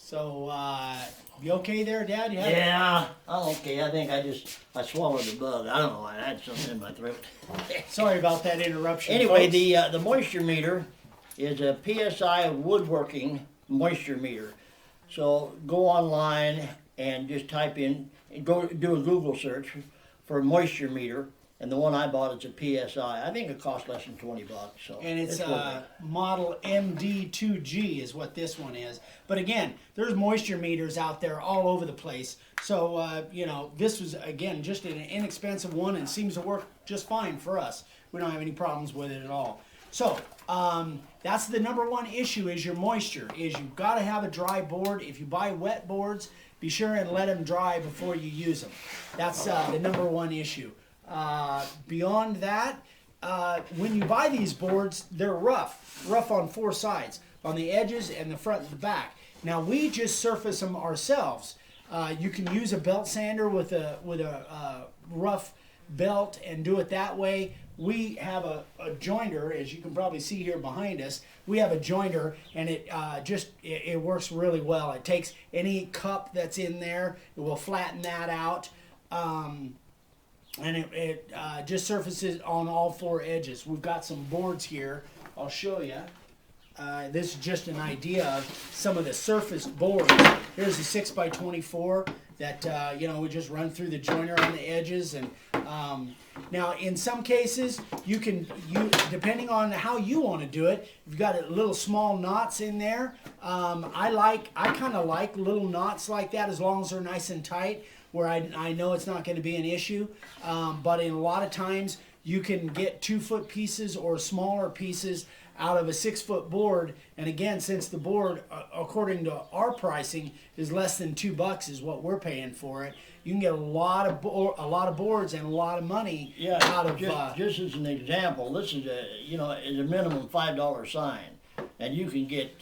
So, you okay there, Dad? You Yeah, I'm okay. I think I swallowed a bug. I don't know. I had something in my throat. Sorry about that interruption. Anyway, folks. the moisture meter is a PSI woodworking moisture meter. So go online and just type in, go do a Google search for moisture meter. And the one I bought is a PSI. I think it costs less than $20. So And it's worth it. model MD2G is what this one is. But again, there's moisture meters out there all over the place. So, you know, this was, again, just an inexpensive one and seems to work just fine for us. We don't have any problems with it at all. So, that's the number one issue is your moisture, is you've got to have a dry board. If you buy wet boards, be sure and let them dry before you use them. That's the number one issue. Beyond that, when you buy these boards, they're rough on four sides, on the edges and the front and the back. Now we just surface them ourselves. You can use a belt sander with a rough belt and do it that way. We have a jointer, as you can probably see here behind us. We have a jointer, and it works really well. It takes any cup that's in there, it will flatten that out. And it just surfaces on all four edges. We've got some boards here. I'll show you. This is just an idea of some of the surfaced boards. Here's a 6x24 that you know, we just run through the joiner on the edges. And now, in some cases, you depending on how you want to do it. You've got little small knots in there. I kind of like little knots like that as long as they're nice and tight, where I know it's not going to be an issue. But in a lot of times, you can get 2-foot pieces or smaller pieces out of a 6-foot board. And again, since the board, according to our pricing, is less than $2 is what we're paying for it, you can get a lot of boards and a lot of money out of. Just as an example, this is is a minimum $5 sign, and you can get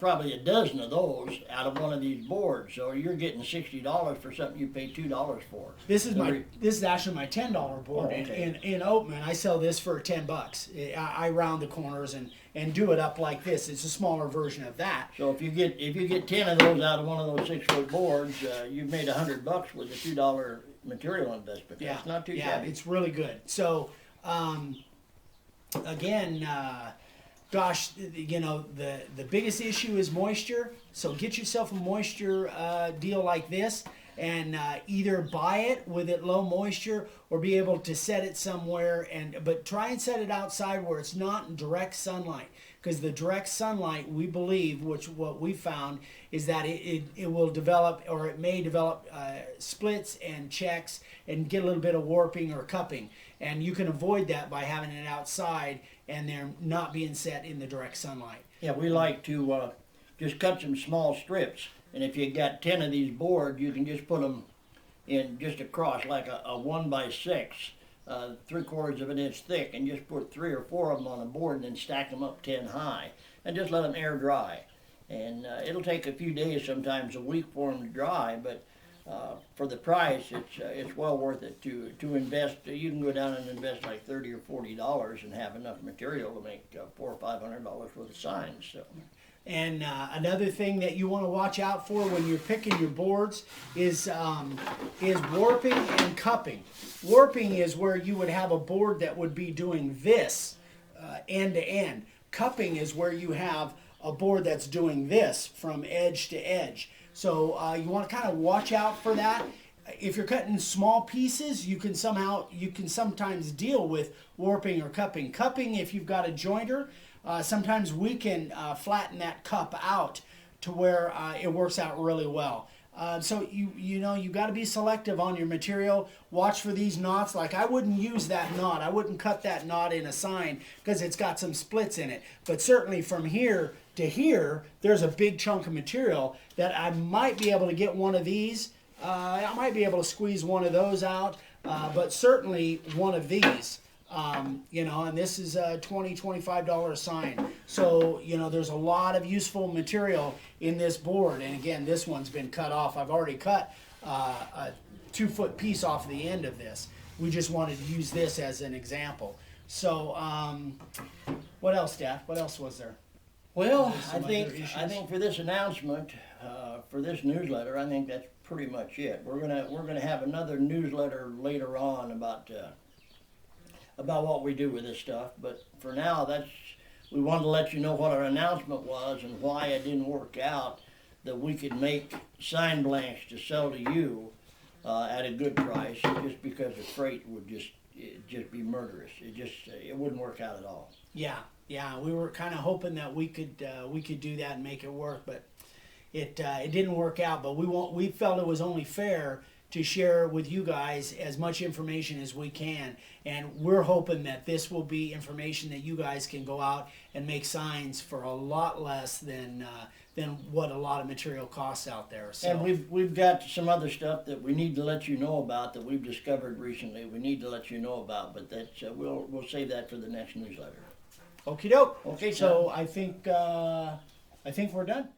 probably a dozen of those out of one of these boards. So you're getting $60 for something you pay $2 for. This is actually my $10 board. Oh, okay. in Oatman. I sell this for $10. I round the corners and do it up like this. It's a smaller version of that. So if you get 10 of those out of one of those 6-foot boards, you've made $100 with a $2 material investment. Yeah, That's not too yeah, shabby. it's really good. So again. Gosh, you know, the biggest issue is moisture. So get yourself a moisture deal like this, and either buy it with it low moisture or be able to set it somewhere. But try and set it outside where it's not in direct sunlight, because the direct sunlight, we believe, what we found is that it will develop, or it may develop splits and checks and get a little bit of warping or cupping. And you can avoid that by having it outside and they're not being set in the direct sunlight. Yeah, we like to just cut some small strips, and if you got 10 of these boards, you can just put them in just across like a 1x6, 3/4 of an inch thick, and just put 3 or 4 of them on a board and then stack them up 10 high, and just let them air dry. And it'll take a few days, sometimes a week for them to dry, but for the price, it's well worth it to invest. You can go down and invest like $30 or $40 and have enough material to make $400 or $500 worth of signs. So. And another thing that you want to watch out for when you're picking your boards is warping and cupping. Warping is where you would have a board that would be doing this end to end. Cupping is where you have a board that's doing this from edge to edge. So you want to kind of watch out for that. If you're cutting small pieces, you can sometimes deal with warping or cupping. Cupping, if you've got a jointer, sometimes we can flatten that cup out to where it works out really well. So you got to be selective on your material. Watch for these knots. Like, I wouldn't use that knot. I wouldn't cut that knot in a sign because it's got some splits in it. But certainly from here to here, there's a big chunk of material that I might be able to get one of these. I might be able to squeeze one of those out, but certainly one of these. And this is a $20, $25 sign. So, there's a lot of useful material in this board. And again, this one's been cut off. I've already cut a 2-foot piece off the end of this. We just wanted to use this as an example. So, what else, Dad? What else was there? Well, There's I some think other issues. I think for this announcement, for this newsletter, I think that's pretty much it. We're gonna have another newsletter later on about what we do with this stuff. But for now, we wanted to let you know what our announcement was and why it didn't work out. That we could make sign blanks to sell to you at a good price, just because the freight would just be murderous. It wouldn't work out at all. Yeah, we were kind of hoping that we could do that and make it work, but it didn't work out. But we felt it was only fair to share with you guys as much information as we can, and we're hoping that this will be information that you guys can go out and make signs for a lot less than what a lot of material costs out there. So. And we've got some other stuff that we need to let you know about that we've discovered recently. We need to let you know about, but that's we'll save that for the next newsletter. Okie doke. Okay, So I think we're done.